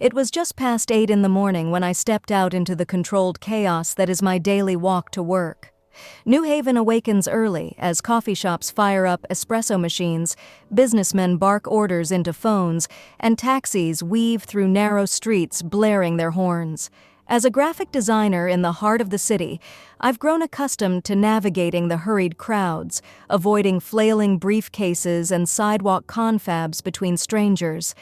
It was just past 8 in the morning when I stepped out into the controlled chaos that is my daily walk to work. New Haven awakens early as coffee shops fire up espresso machines, businessmen bark orders into phones, and taxis weave through narrow streets blaring their horns. As a graphic designer in the heart of the city, I've grown accustomed to navigating the hurried crowds, avoiding flailing briefcases and sidewalk confabs between strangers.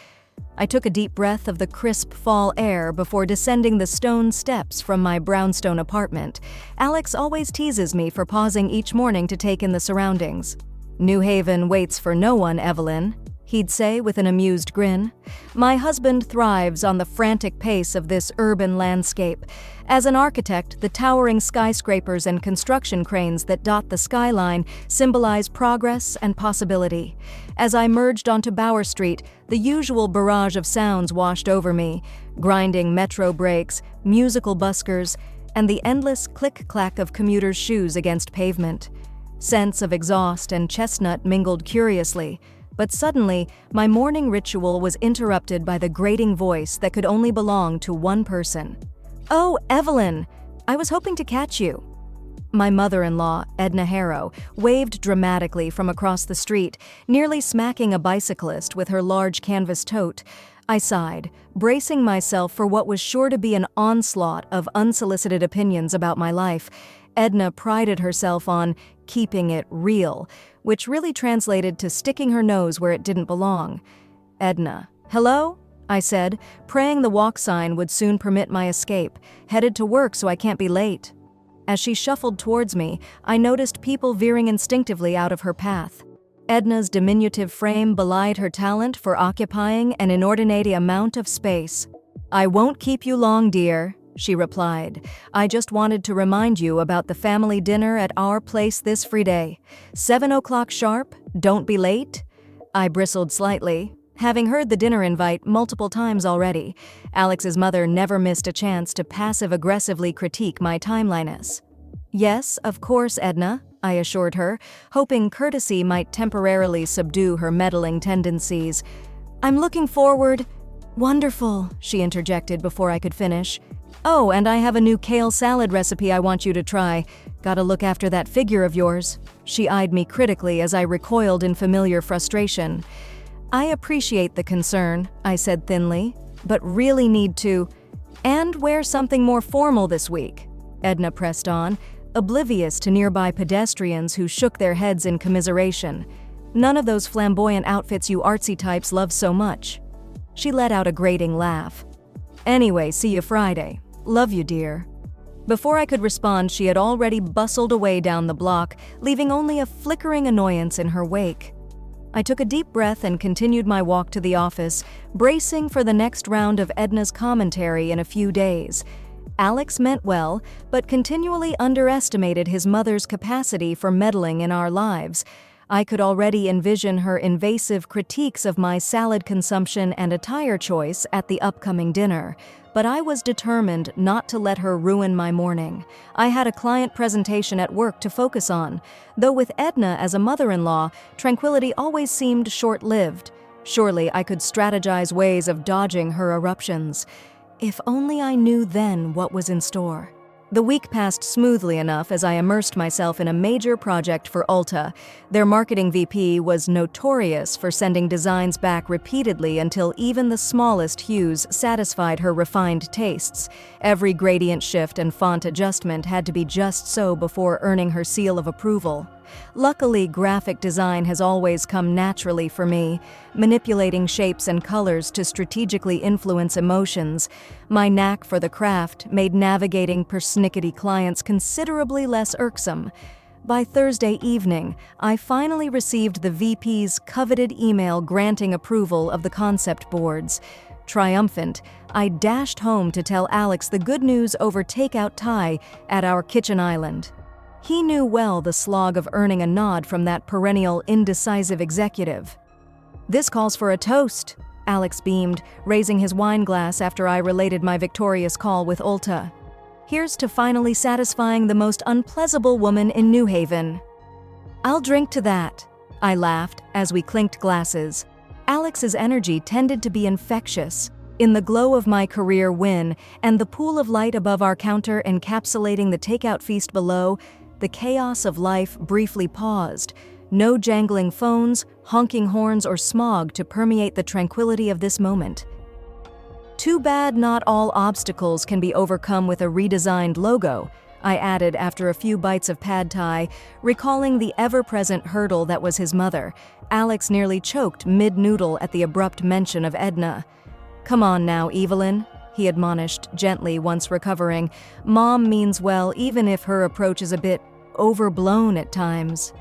I took a deep breath of the crisp fall air before descending the stone steps from my brownstone apartment. Alex always teases me for pausing each morning to take in the surroundings. "New Haven waits for no one, Evelyn," he'd say with an amused grin. My husband thrives on the frantic pace of this urban landscape. As an architect, the towering skyscrapers and construction cranes that dot the skyline symbolize progress and possibility. As I merged onto Bower Street, the usual barrage of sounds washed over me: grinding metro brakes, musical buskers, and the endless click-clack of commuters' shoes against pavement. Scents of exhaust and chestnut mingled curiously, but suddenly, my morning ritual was interrupted by the grating voice that could only belong to one person. "Oh, Evelyn! I was hoping to catch you." My mother-in-law, Edna Harrow, waved dramatically from across the street, nearly smacking a bicyclist with her large canvas tote. I sighed, bracing myself for what was sure to be an onslaught of unsolicited opinions about my life. Edna prided herself on keeping it real, which really translated to sticking her nose where it didn't belong. "Edna, hello?" I said, praying the walk sign would soon permit my escape, headed to work so I can't be late. As she shuffled towards me, I noticed people veering instinctively out of her path. Edna's diminutive frame belied her talent for occupying an inordinate amount of space. "I won't keep you long, dear," she replied. "I just wanted to remind you about the family dinner at our place this Friday. 7 o'clock sharp, don't be late." I bristled slightly. Having heard the dinner invite multiple times already, Alex's mother never missed a chance to passive-aggressively critique my timeliness. "Yes, of course, Edna," I assured her, hoping courtesy might temporarily subdue her meddling tendencies. "I'm looking forward—" "Wonderful," she interjected before I could finish. "Oh, and I have a new kale salad recipe I want you to try. Gotta look after that figure of yours." She eyed me critically as I recoiled in familiar frustration. "I appreciate the concern," I said thinly, "but really need to—" "And wear something more formal this week," Edna pressed on, oblivious to nearby pedestrians who shook their heads in commiseration. "None of those flamboyant outfits you artsy types love so much." She let out a grating laugh. "Anyway, see you Friday. Love you, dear." Before I could respond, she had already bustled away down the block, leaving only a flickering annoyance in her wake. I took a deep breath and continued my walk to the office, bracing for the next round of Edna's commentary in a few days. Alex meant well, but continually underestimated his mother's capacity for meddling in our lives. I could already envision her invasive critiques of my salad consumption and attire choice at the upcoming dinner, but I was determined not to let her ruin my morning. I had a client presentation at work to focus on, though with Edna as a mother-in-law, tranquility always seemed short-lived. Surely I could strategize ways of dodging her eruptions. If only I knew then what was in store. The week passed smoothly enough as I immersed myself in a major project for Ulta. Their marketing VP was notorious for sending designs back repeatedly until even the smallest hues satisfied her refined tastes. Every gradient shift and font adjustment had to be just so before earning her seal of approval. Luckily, graphic design has always come naturally for me, manipulating shapes and colors to strategically influence emotions. My knack for the craft made navigating persnickety clients considerably less irksome. By Thursday evening, I finally received the VP's coveted email granting approval of the concept boards. Triumphant, I dashed home to tell Alex the good news over takeout Thai at our kitchen island. He knew well the slog of earning a nod from that perennial indecisive executive. "This calls for a toast," Alex beamed, raising his wine glass after I related my victorious call with Ulta. "Here's to finally satisfying the most unpleasable woman in New Haven." "I'll drink to that," I laughed as we clinked glasses. Alex's energy tended to be infectious. In the glow of my career win and the pool of light above our counter encapsulating the takeout feast below, the chaos of life briefly paused. No jangling phones, honking horns, or smog to permeate the tranquility of this moment. Too bad not all obstacles can be overcome with a redesigned logo, I added after a few bites of pad thai, recalling the ever-present hurdle that was his mother. Alex nearly choked mid-noodle at the abrupt mention of Edna. "Come on now, Evelyn," he admonished gently once recovering. "Mom means well even if her approach is a bit overblown at times."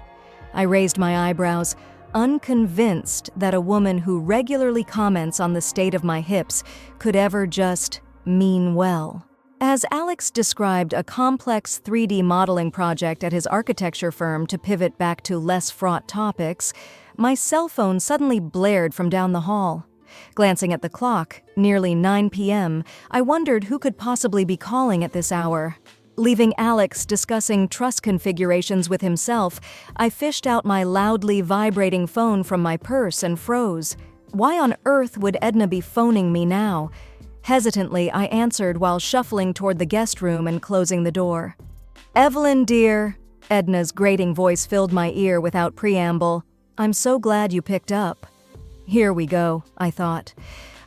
I raised my eyebrows, unconvinced that a woman who regularly comments on the state of my hips could ever just mean well. As Alex described a complex 3D modeling project at his architecture firm to pivot back to less fraught topics, my cell phone suddenly blared from down the hall. Glancing at the clock, nearly 9 p.m., I wondered who could possibly be calling at this hour. Leaving Alex discussing truss configurations with himself, I fished out my loudly vibrating phone from my purse and froze. Why on earth would Edna be phoning me now? Hesitantly, I answered while shuffling toward the guest room and closing the door. "Evelyn, dear," Edna's grating voice filled my ear without preamble. "I'm so glad you picked up." Here we go, I thought.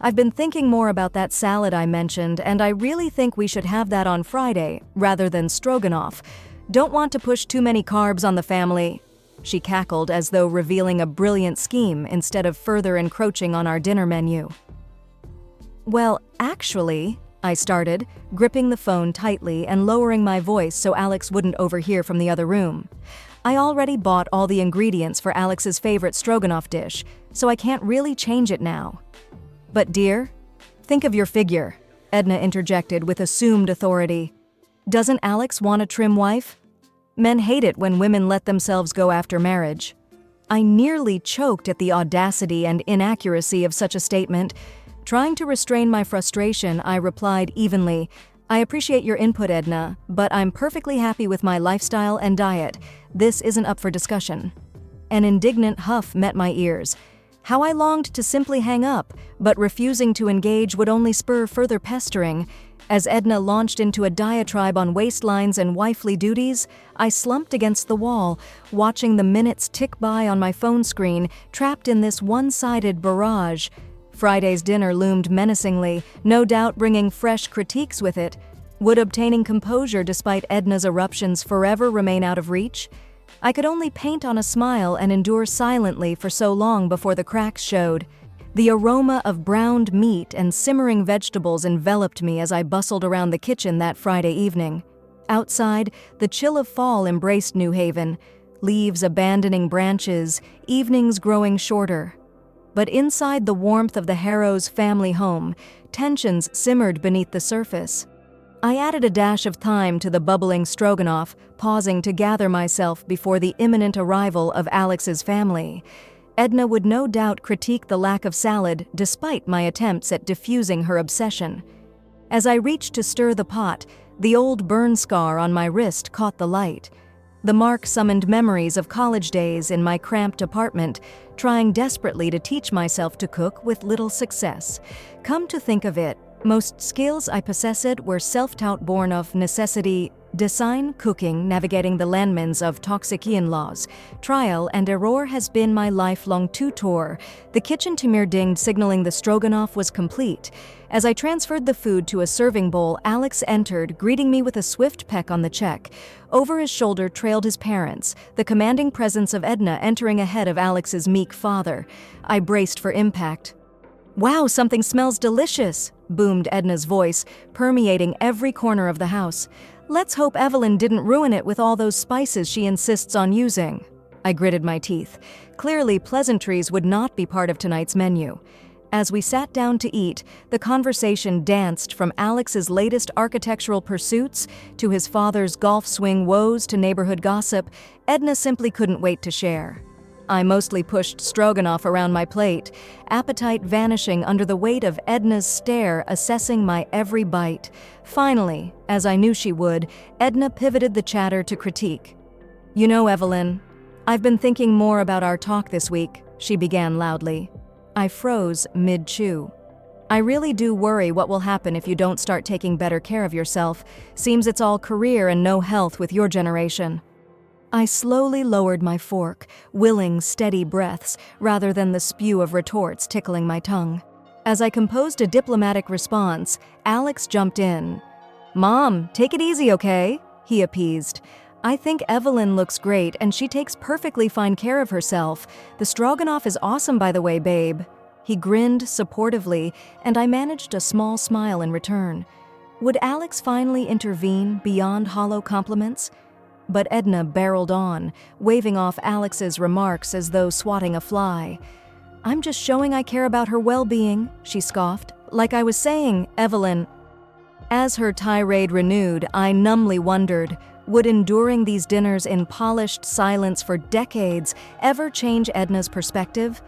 I've been thinking more about that salad I mentioned, and I really think we should have that on Friday, rather than stroganoff. Don't want to push too many carbs on the family. She cackled as though revealing a brilliant scheme instead of further encroaching on our dinner menu. "Well, actually," I started, gripping the phone tightly and lowering my voice so Alex wouldn't overhear from the other room. "I already bought all the ingredients for Alex's favorite stroganoff dish, so I can't really change it now." "But dear, think of your figure," Edna interjected with assumed authority. "Doesn't Alex want a trim wife? Men hate it when women let themselves go after marriage." I nearly choked at the audacity and inaccuracy of such a statement. Trying to restrain my frustration, I replied evenly, "I appreciate your input, Edna, but I'm perfectly happy with my lifestyle and diet. This isn't up for discussion." An indignant huff met my ears. How I longed to simply hang up, but refusing to engage would only spur further pestering. As Edna launched into a diatribe on waistlines and wifely duties, I slumped against the wall, watching the minutes tick by on my phone screen, trapped in this one-sided barrage. Friday's dinner loomed menacingly, no doubt bringing fresh critiques with it. Would obtaining composure despite Edna's eruptions forever remain out of reach? I could only paint on a smile and endure silently for so long before the cracks showed. The aroma of browned meat and simmering vegetables enveloped me as I bustled around the kitchen that Friday evening. Outside, the chill of fall embraced New Haven, leaves abandoning branches, evenings growing shorter. But inside the warmth of the Harrows family home, tensions simmered beneath the surface. I added a dash of thyme to the bubbling stroganoff, pausing to gather myself before the imminent arrival of Alex's family. Edna would no doubt critique the lack of salad despite my attempts at diffusing her obsession. As I reached to stir the pot, the old burn scar on my wrist caught the light. The mark summoned memories of college days in my cramped apartment, trying desperately to teach myself to cook with little success. Come to think of it, most skills I possessed were self-taught born of necessity, design, cooking, navigating the landmines of toxic in-laws. Trial and error has been my lifelong tutor. The kitchen timir dinged, signaling the stroganoff was complete. As I transferred the food to a serving bowl, Alex entered, greeting me with a swift peck on the cheek. Over his shoulder trailed his parents, the commanding presence of Edna entering ahead of Alex's meek father. I braced for impact. "Wow, something smells delicious," boomed Edna's voice, permeating every corner of the house. "Let's hope Evelyn didn't ruin it with all those spices she insists on using." I gritted my teeth. Clearly, pleasantries would not be part of tonight's menu. As we sat down to eat, the conversation danced from Alex's latest architectural pursuits to his father's golf swing woes to neighborhood gossip. Edna simply couldn't wait to share. I mostly pushed stroganoff around my plate, appetite vanishing under the weight of Edna's stare assessing my every bite. Finally, as I knew she would, Edna pivoted the chatter to critique. "You know, Evelyn, I've been thinking more about our talk this week," she began loudly. I froze mid-chew. I really do worry what will happen if you don't start taking better care of yourself. Seems it's all career and no health with your generation." I slowly lowered my fork, willing steady breaths rather than the spew of retorts tickling my tongue. As I composed a diplomatic response, Alex jumped in. "Mom, take it easy, okay?" he appeased. "I think Evelyn looks great and she takes perfectly fine care of herself. The stroganoff is awesome, by the way, babe." He grinned supportively, and I managed a small smile in return. Would Alex finally intervene beyond hollow compliments? But Edna barreled on, waving off Alex's remarks as though swatting a fly. "I'm just showing I care about her well-being," she scoffed. "Like I was saying, Evelyn." As her tirade renewed, I numbly wondered, would enduring these dinners in polished silence for decades ever change Edna's perspective?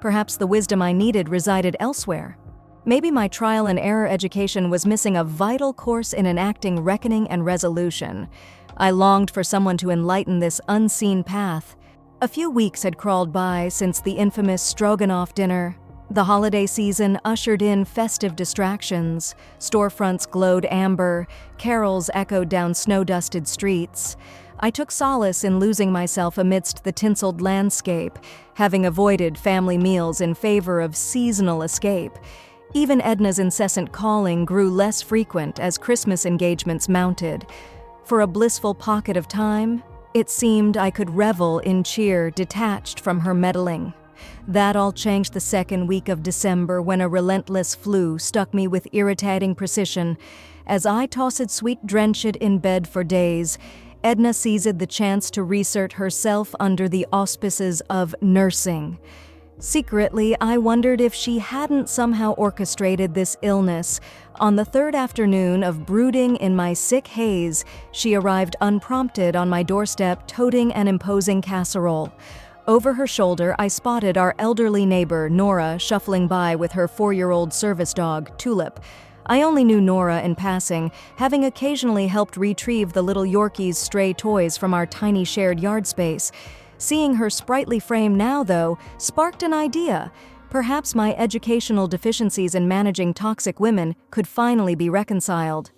Perhaps the wisdom I needed resided elsewhere. Maybe my trial-and-error education was missing a vital course in enacting reckoning and resolution. I longed for someone to enlighten this unseen path. A few weeks had crawled by since the infamous Stroganoff dinner. The holiday season ushered in festive distractions. Storefronts glowed amber, carols echoed down snow-dusted streets. I took solace in losing myself amidst the tinseled landscape, having avoided family meals in favor of seasonal escape. Even Edna's incessant calling grew less frequent as Christmas engagements mounted. For a blissful pocket of time, it seemed I could revel in cheer detached from her meddling. That all changed the second week of December when a relentless flu struck me with irritating precision. As I tossed sweat-drenched in bed for days, Edna seized the chance to reassert herself under the auspices of nursing. Secretly, I wondered if she hadn't somehow orchestrated this illness. On the third afternoon of brooding in my sick haze, she arrived unprompted on my doorstep, toting an imposing casserole. Over her shoulder, I spotted our elderly neighbor, Nora, shuffling by with her 4-year-old service dog, Tulip. I only knew Nora in passing, having occasionally helped retrieve the little Yorkie's stray toys from our tiny shared yard space. Seeing her sprightly frame now, though, sparked an idea. Perhaps my educational deficiencies in managing toxic women could finally be reconciled.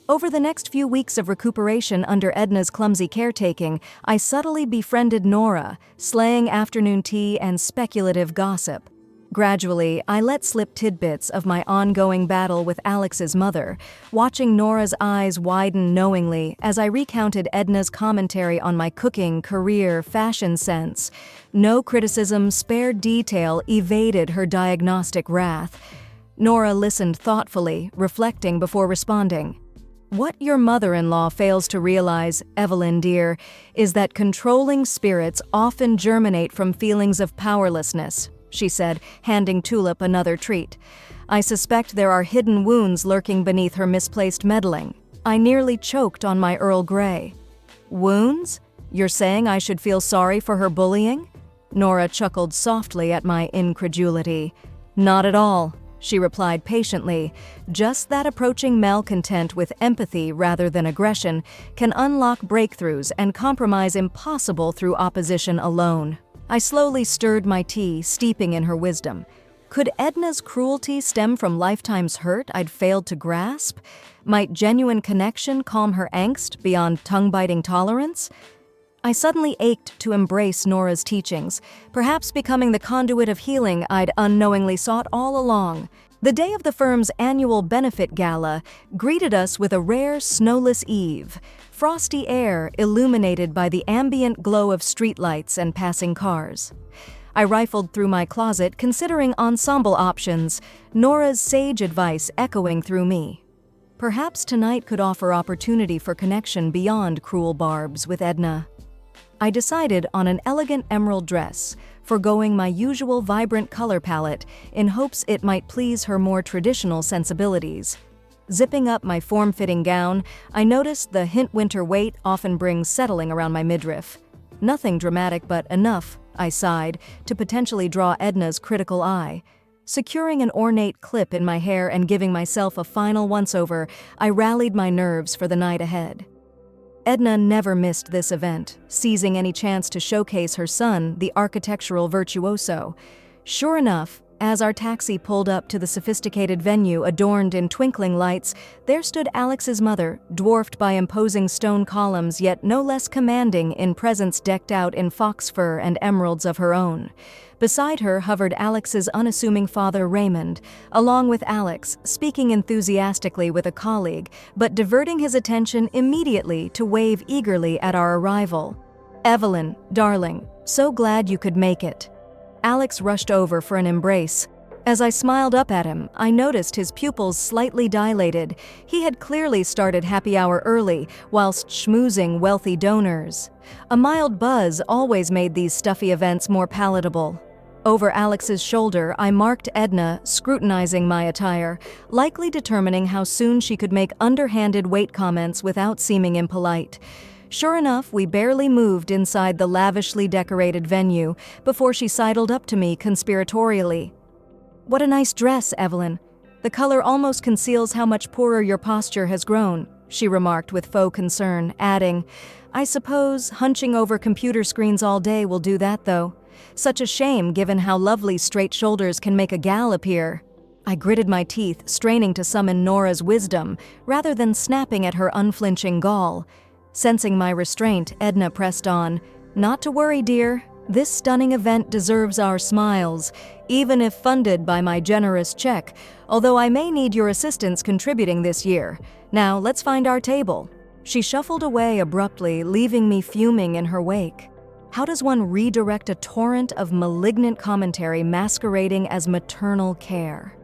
Over the next few weeks of recuperation under Edna's clumsy caretaking, I subtly befriended Nora, slaying afternoon tea and speculative gossip. Gradually, I let slip tidbits of my ongoing battle with Alex's mother, watching Nora's eyes widen knowingly as I recounted Edna's commentary on my cooking, career, fashion sense. No criticism, spared detail evaded her diagnostic wrath. Nora listened thoughtfully, reflecting before responding. "What your mother-in-law fails to realize, Evelyn dear, is that controlling spirits often germinate from feelings of powerlessness," she said, handing Tulip another treat. "I suspect there are hidden wounds lurking beneath her misplaced meddling." I nearly choked on my Earl Grey. "Wounds? You're saying I should feel sorry for her bullying?" Nora chuckled softly at my incredulity. "Not at all," she replied patiently. "Just that approaching malcontent with empathy rather than aggression can unlock breakthroughs and compromise impossible through opposition alone." I slowly stirred my tea, steeping in her wisdom. Could Edna's cruelty stem from lifetime's hurt I'd failed to grasp? Might genuine connection calm her angst beyond tongue-biting tolerance? I suddenly ached to embrace Nora's teachings, perhaps becoming the conduit of healing I'd unknowingly sought all along. The day of the firm's annual benefit gala greeted us with a rare snowless eve, frosty air illuminated by the ambient glow of streetlights and passing cars. I rifled through my closet considering ensemble options, Nora's sage advice echoing through me. Perhaps tonight could offer opportunity for connection beyond cruel barbs with Edna. I decided on an elegant emerald dress, forgoing my usual vibrant color palette in hopes it might please her more traditional sensibilities. Zipping up my form-fitting gown, I noticed the hint-winter weight often brings settling around my midriff. Nothing dramatic, but enough, I sighed, to potentially draw Edna's critical eye. Securing an ornate clip in my hair and giving myself a final once-over, I rallied my nerves for the night ahead. Edna never missed this event, seizing any chance to showcase her son, the architectural virtuoso. Sure enough, As our taxi pulled up to the sophisticated venue adorned in twinkling lights, there stood Alex's mother, dwarfed by imposing stone columns yet no less commanding in presence decked out in fox fur and emeralds of her own. Beside her hovered Alex's unassuming father Raymond, along with Alex, speaking enthusiastically with a colleague, but diverting his attention immediately to wave eagerly at our arrival. "Evelyn, darling, so glad you could make it." Alex rushed over for an embrace. As I smiled up at him, I noticed his pupils slightly dilated. He had clearly started happy hour early, whilst schmoozing wealthy donors. A mild buzz always made these stuffy events more palatable. Over Alex's shoulder, I marked Edna, scrutinizing my attire, likely determining how soon she could make underhanded weight comments without seeming impolite. Sure enough, we barely moved inside the lavishly decorated venue before she sidled up to me conspiratorially. "What a nice dress, Evelyn. The color almost conceals how much poorer your posture has grown," she remarked with faux concern, adding, "I suppose hunching over computer screens all day will do that, though. Such a shame given how lovely straight shoulders can make a gal appear." I gritted my teeth, straining to summon Nora's wisdom, rather than snapping at her unflinching gall. Sensing my restraint, Edna pressed on, "Not to worry, dear. This stunning event deserves our smiles, even if funded by my generous check, although I may need your assistance contributing this year. Now, let's find our table." She shuffled away abruptly, leaving me fuming in her wake. How does one redirect a torrent of malignant commentary masquerading as maternal care?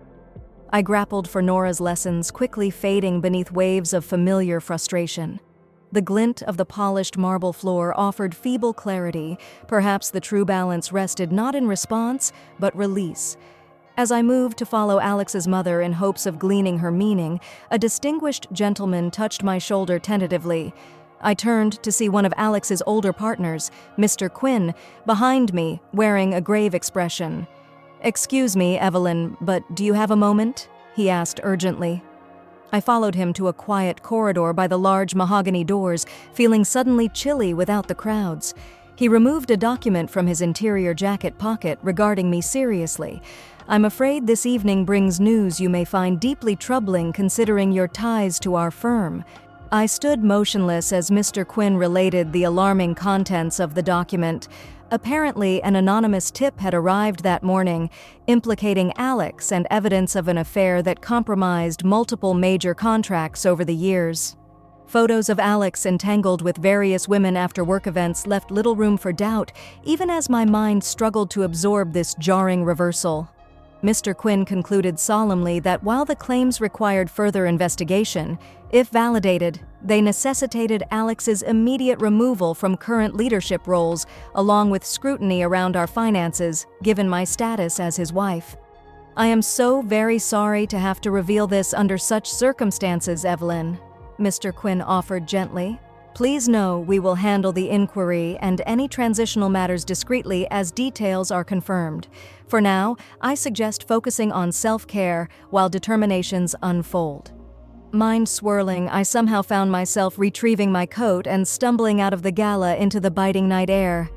I grappled for Nora's lessons, quickly fading beneath waves of familiar frustration. The glint of the polished marble floor offered feeble clarity. Perhaps the true balance rested not in response, but release. As I moved to follow Alex's mother in hopes of gleaning her meaning, a distinguished gentleman touched my shoulder tentatively. I turned to see one of Alex's older partners, Mr. Quinn, behind me, wearing a grave expression. "Excuse me, Evelyn, but do you have a moment?" he asked urgently. I followed him to a quiet corridor by the large mahogany doors, feeling suddenly chilly without the crowds. He removed a document from his interior jacket pocket, regarding me seriously. "I'm afraid this evening brings news you may find deeply troubling considering your ties to our firm." I stood motionless as Mr. Quinn related the alarming contents of the document. Apparently, an anonymous tip had arrived that morning, implicating Alex and evidence of an affair that compromised multiple major contracts over the years. Photos of Alex entangled with various women after work events left little room for doubt, even as my mind struggled to absorb this jarring reversal. Mr. Quinn concluded solemnly that while the claims required further investigation, if validated, they necessitated Alex's immediate removal from current leadership roles, along with scrutiny around our finances, given my status as his wife. "I am so very sorry to have to reveal this under such circumstances, Evelyn," Mr. Quinn offered gently. "Please know we will handle the inquiry and any transitional matters discreetly as details are confirmed. For now, I suggest focusing on self-care while determinations unfold." Mind swirling, I somehow found myself retrieving my coat and stumbling out of the gala into the biting night air.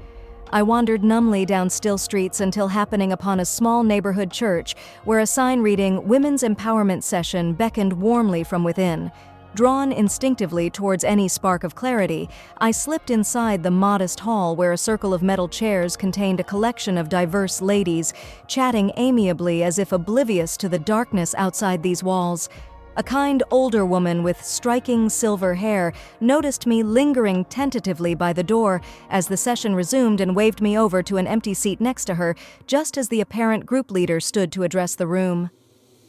I wandered numbly down still streets until happening upon a small neighborhood church where a sign reading "Women's Empowerment Session" beckoned warmly from within. Drawn instinctively towards any spark of clarity, I slipped inside the modest hall where a circle of metal chairs contained a collection of diverse ladies, chatting amiably as if oblivious to the darkness outside these walls. A kind older woman with striking silver hair noticed me lingering tentatively by the door as the session resumed and waved me over to an empty seat next to her, just as the apparent group leader stood to address the room.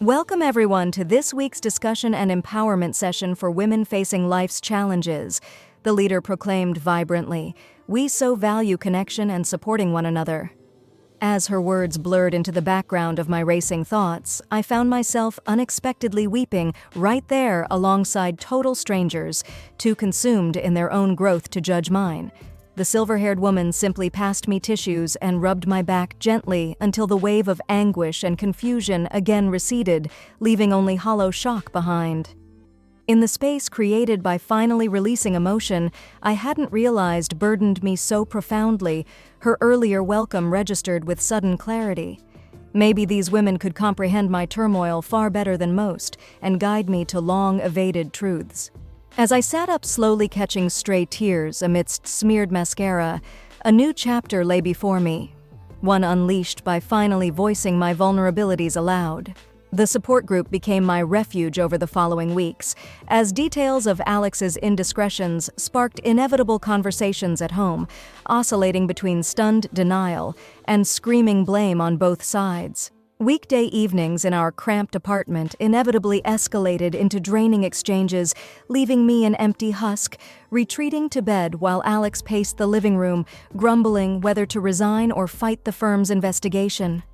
"Welcome everyone to this week's discussion and empowerment session for women facing life's challenges," the leader proclaimed vibrantly. "We so value connection and supporting one another." As her words blurred into the background of my racing thoughts, I found myself unexpectedly weeping right there alongside total strangers, too consumed in their own growth to judge mine. The silver-haired woman simply passed me tissues and rubbed my back gently until the wave of anguish and confusion again receded, leaving only hollow shock behind. In the space created by finally releasing emotion I hadn't realized burdened me so profoundly, her earlier welcome registered with sudden clarity. Maybe these women could comprehend my turmoil far better than most and guide me to long-evaded truths. As I sat up slowly catching stray tears amidst smeared mascara, a new chapter lay before me, one unleashed by finally voicing my vulnerabilities aloud. The support group became my refuge over the following weeks, as details of Alex's indiscretions sparked inevitable conversations at home, oscillating between stunned denial and screaming blame on both sides. Weekday evenings in our cramped apartment inevitably escalated into draining exchanges, leaving me an empty husk, retreating to bed while Alex paced the living room, grumbling whether to resign or fight the firm's investigation.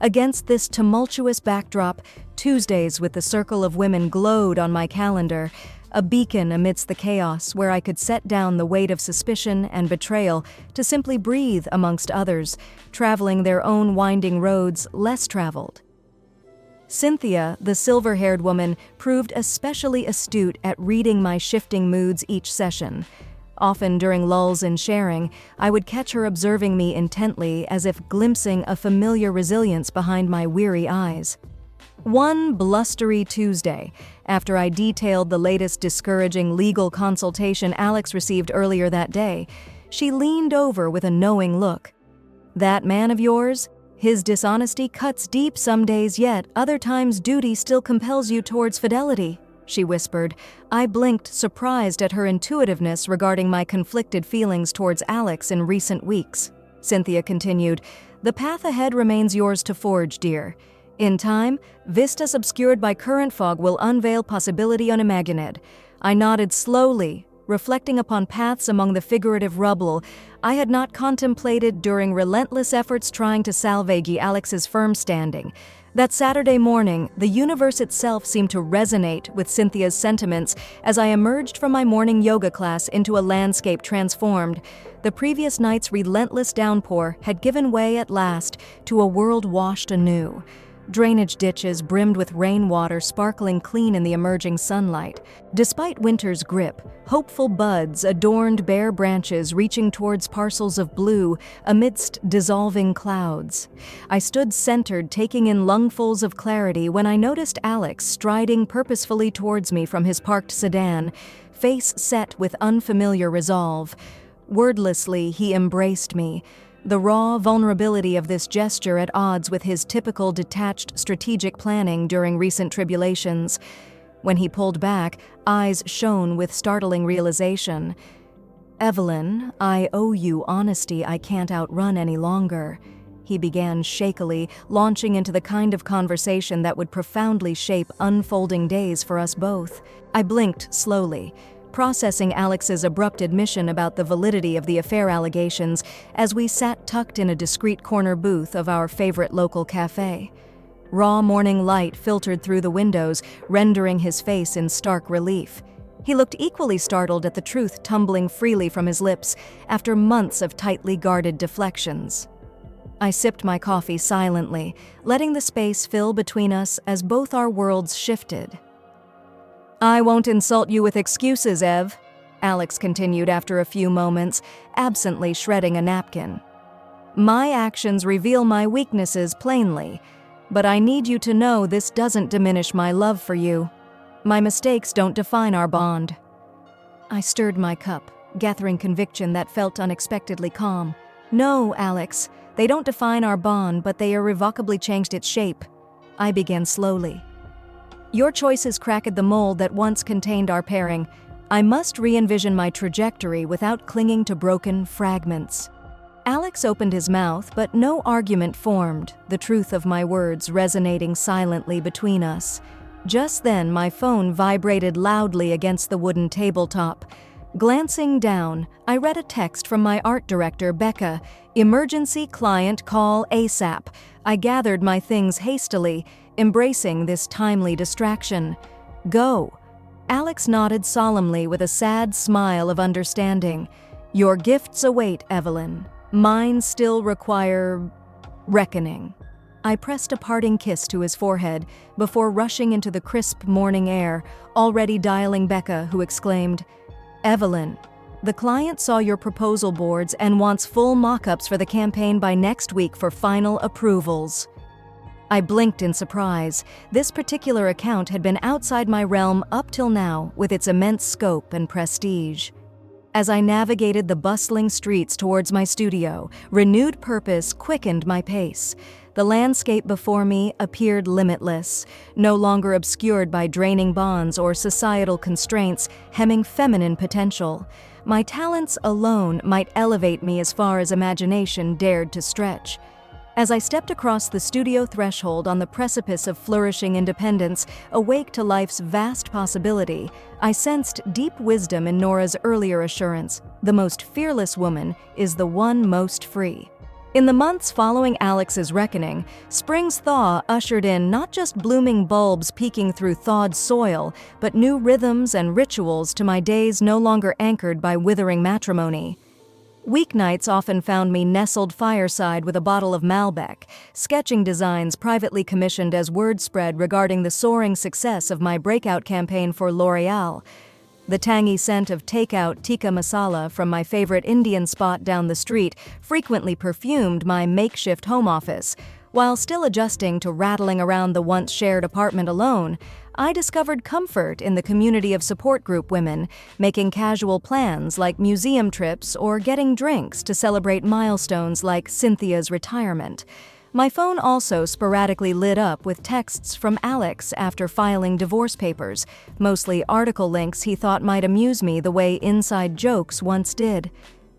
Against this tumultuous backdrop, Tuesdays with the circle of women glowed on my calendar, a beacon amidst the chaos where I could set down the weight of suspicion and betrayal to simply breathe amongst others, traveling their own winding roads less traveled. Cynthia, the silver-haired woman, proved especially astute at reading my shifting moods each session. Often during lulls in sharing, I would catch her observing me intently as if glimpsing a familiar resilience behind my weary eyes. One blustery Tuesday, after I detailed the latest discouraging legal consultation Alex received earlier that day, she leaned over with a knowing look. "That man of yours? His dishonesty cuts deep some days, yet other times duty still compels you towards fidelity," she whispered. I blinked, surprised at her intuitiveness regarding my conflicted feelings towards Alex in recent weeks. Cynthia continued, "The path ahead remains yours to forge, dear. In time, vistas obscured by current fog will unveil possibility unimagined." I nodded slowly, reflecting upon paths among the figurative rubble I had not contemplated during relentless efforts trying to salvage Alex's firm standing. That Saturday morning, the universe itself seemed to resonate with Cynthia's sentiments as I emerged from my morning yoga class into a landscape transformed. The previous night's relentless downpour had given way at last to a world washed anew. Drainage ditches brimmed with rainwater sparkling clean in the emerging sunlight. Despite winter's grip, hopeful buds adorned bare branches reaching towards parcels of blue amidst dissolving clouds. I stood centered, taking in lungfuls of clarity when I noticed Alex striding purposefully towards me from his parked sedan, face set with unfamiliar resolve. Wordlessly, he embraced me, the raw vulnerability of this gesture at odds with his typical detached strategic planning during recent tribulations. When he pulled back, eyes shone with startling realization. "Evelyn, I owe you honesty I can't outrun any longer," he began shakily, launching into the kind of conversation that would profoundly shape unfolding days for us both. I blinked slowly, processing Alex's abrupt admission about the validity of the affair allegations as we sat tucked in a discreet corner booth of our favorite local cafe. Raw morning light filtered through the windows, rendering his face in stark relief. He looked equally startled at the truth tumbling freely from his lips after months of tightly guarded deflections. I sipped my coffee silently, letting the space fill between us as both our worlds shifted. "I won't insult you with excuses, Ev," Alex continued after a few moments, absently shredding a napkin. "My actions reveal my weaknesses plainly, but I need you to know this doesn't diminish my love for you. My mistakes don't define our bond." I stirred my cup, gathering conviction that felt unexpectedly calm. "No, Alex, they don't define our bond, but they irrevocably changed its shape," I began slowly. "Your choices cracked the mold that once contained our pairing. I must re-envision my trajectory without clinging to broken fragments." Alex opened his mouth, but no argument formed, the truth of my words resonating silently between us. Just then, my phone vibrated loudly against the wooden tabletop. Glancing down, I read a text from my art director, Becca. "Emergency client call ASAP." I gathered my things hastily, embracing this timely distraction. "Go." Alex nodded solemnly with a sad smile of understanding. "Your gifts await, Evelyn. Mine still require reckoning." I pressed a parting kiss to his forehead before rushing into the crisp morning air, already dialing Becca, who exclaimed, "Evelyn, the client saw your proposal boards and wants full mock-ups for the campaign by next week for final approvals." I blinked in surprise. This particular account had been outside my realm up till now, with its immense scope and prestige. As I navigated the bustling streets towards my studio, renewed purpose quickened my pace. The landscape before me appeared limitless, no longer obscured by draining bonds or societal constraints hemming feminine potential. My talents alone might elevate me as far as imagination dared to stretch. As I stepped across the studio threshold on the precipice of flourishing independence, awake to life's vast possibility, I sensed deep wisdom in Nora's earlier assurance: the most fearless woman is the one most free. In the months following Alex's reckoning, spring's thaw ushered in not just blooming bulbs peeking through thawed soil, but new rhythms and rituals to my days no longer anchored by withering matrimony. Weeknights often found me nestled fireside with a bottle of Malbec, sketching designs privately commissioned as word spread regarding the soaring success of my breakout campaign for L'Oreal. The tangy scent of takeout tikka masala from my favorite Indian spot down the street frequently perfumed my makeshift home office. While still adjusting to rattling around the once shared apartment alone, I discovered comfort in the community of support group women, making casual plans like museum trips or getting drinks to celebrate milestones like Cynthia's retirement. My phone also sporadically lit up with texts from Alex after filing divorce papers, mostly article links he thought might amuse me the way inside jokes once did.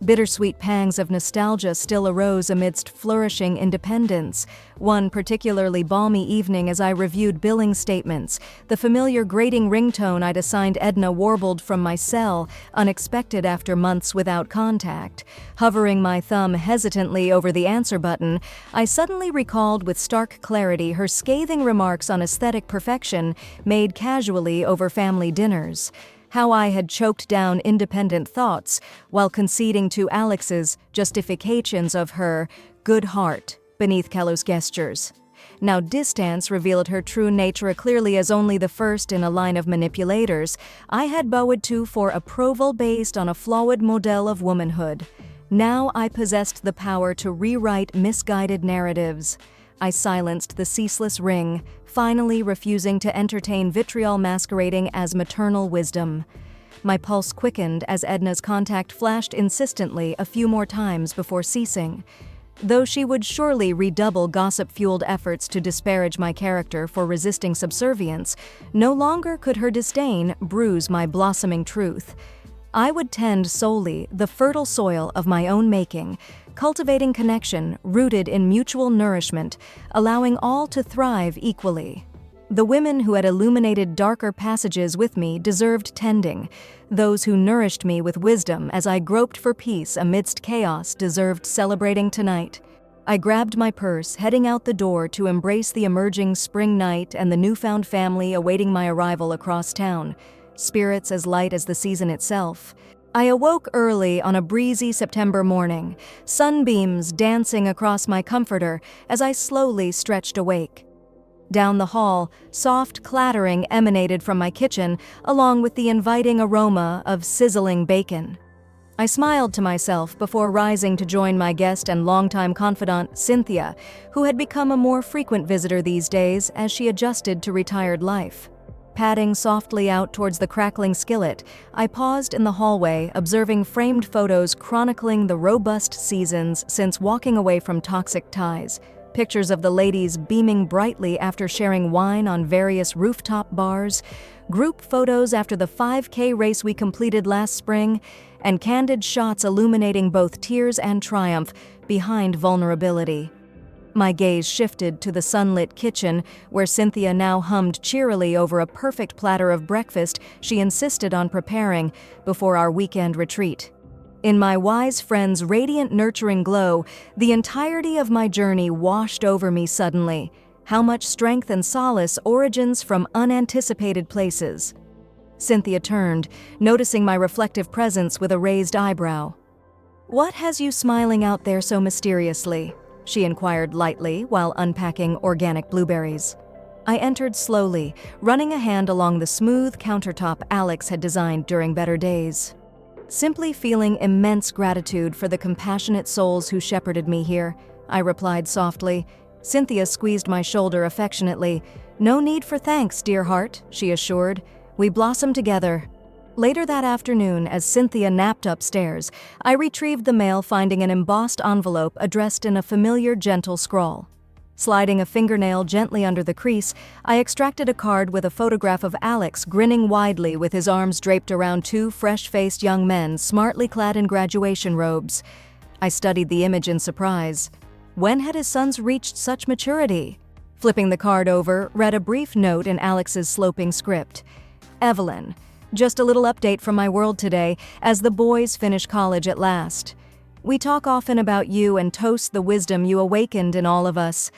Bittersweet pangs of nostalgia still arose amidst flourishing independence. One particularly balmy evening as I reviewed billing statements, the familiar grating ringtone I'd assigned Edna warbled from my cell, unexpected after months without contact. Hovering my thumb hesitantly over the answer button, I suddenly recalled with stark clarity her scathing remarks on aesthetic perfection made casually over family dinners. How I had choked down independent thoughts while conceding to Alex's justifications of her good heart beneath callous gestures. Now distance revealed her true nature clearly as only the first in a line of manipulators I had bowed to for approval based on a flawed model of womanhood. Now I possessed the power to rewrite misguided narratives. I silenced the ceaseless ring, finally refusing to entertain vitriol masquerading as maternal wisdom. My pulse quickened as Edna's contact flashed insistently a few more times before ceasing. Though she would surely redouble gossip-fueled efforts to disparage my character for resisting subservience, no longer could her disdain bruise my blossoming truth. I would tend solely the fertile soil of my own making, cultivating connection rooted in mutual nourishment, allowing all to thrive equally. The women who had illuminated darker passages with me deserved tending. Those who nourished me with wisdom as I groped for peace amidst chaos deserved celebrating tonight. I grabbed my purse, heading out the door to embrace the emerging spring night and the newfound family awaiting my arrival across town, spirits as light as the season itself. I awoke early on a breezy September morning, sunbeams dancing across my comforter as I slowly stretched awake. Down the hall, soft clattering emanated from my kitchen, along with the inviting aroma of sizzling bacon. I smiled to myself before rising to join my guest and longtime confidant, Cynthia, who had become a more frequent visitor these days as she adjusted to retired life. Padding softly out towards the crackling skillet, I paused in the hallway, observing framed photos chronicling the robust seasons since walking away from toxic ties. Pictures of the ladies beaming brightly after sharing wine on various rooftop bars, group photos after the 5K race we completed last spring, and candid shots illuminating both tears and triumph behind vulnerability. My gaze shifted to the sunlit kitchen, where Cynthia now hummed cheerily over a perfect platter of breakfast she insisted on preparing before our weekend retreat. In my wise friend's radiant, nurturing glow, the entirety of my journey washed over me suddenly. How much strength and solace origins from unanticipated places. Cynthia turned, noticing my reflective presence with a raised eyebrow. "What has you smiling out there so mysteriously?" she inquired lightly while unpacking organic blueberries. I entered slowly, running a hand along the smooth countertop Alex had designed during better days. "Simply feeling immense gratitude for the compassionate souls who shepherded me here," I replied softly. Cynthia squeezed my shoulder affectionately. "No need for thanks, dear heart," she assured. "We blossom together." Later that afternoon, as Cynthia napped upstairs, I retrieved the mail, finding an embossed envelope addressed in a familiar, gentle scrawl. Sliding a fingernail gently under the crease, I extracted a card with a photograph of Alex grinning widely with his arms draped around two fresh-faced young men smartly clad in graduation robes. I studied the image in surprise. When had his sons reached such maturity? Flipping the card over, read a brief note in Alex's sloping script. "Evelyn, just a little update from my world today as the boys finish college at last. We talk often about you and toast the wisdom you awakened in all of us.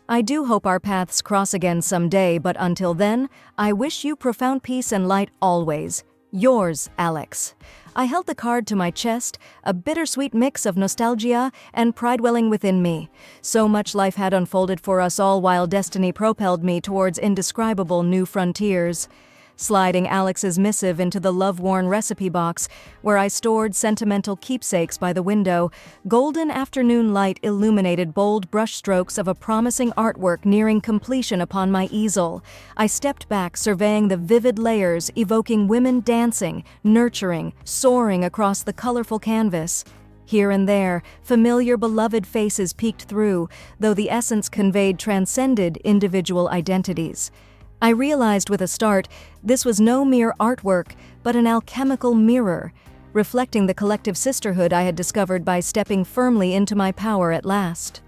I do hope our paths cross again someday, but until then, I wish you profound peace and light always. Yours, Alex." I held the card to my chest, a bittersweet mix of nostalgia and pride welling within me. So much life had unfolded for us all while destiny propelled me towards indescribable new frontiers. Sliding Alex's missive into the love-worn recipe box, where I stored sentimental keepsakes by the window, golden afternoon light illuminated bold brushstrokes of a promising artwork nearing completion upon my easel. I stepped back, surveying the vivid layers, evoking women dancing, nurturing, soaring across the colorful canvas. Here and there, familiar beloved faces peeked through, though the essence conveyed transcended individual identities. I realized with a start, this was no mere artwork, but an alchemical mirror, reflecting the collective sisterhood I had discovered by stepping firmly into my power at last.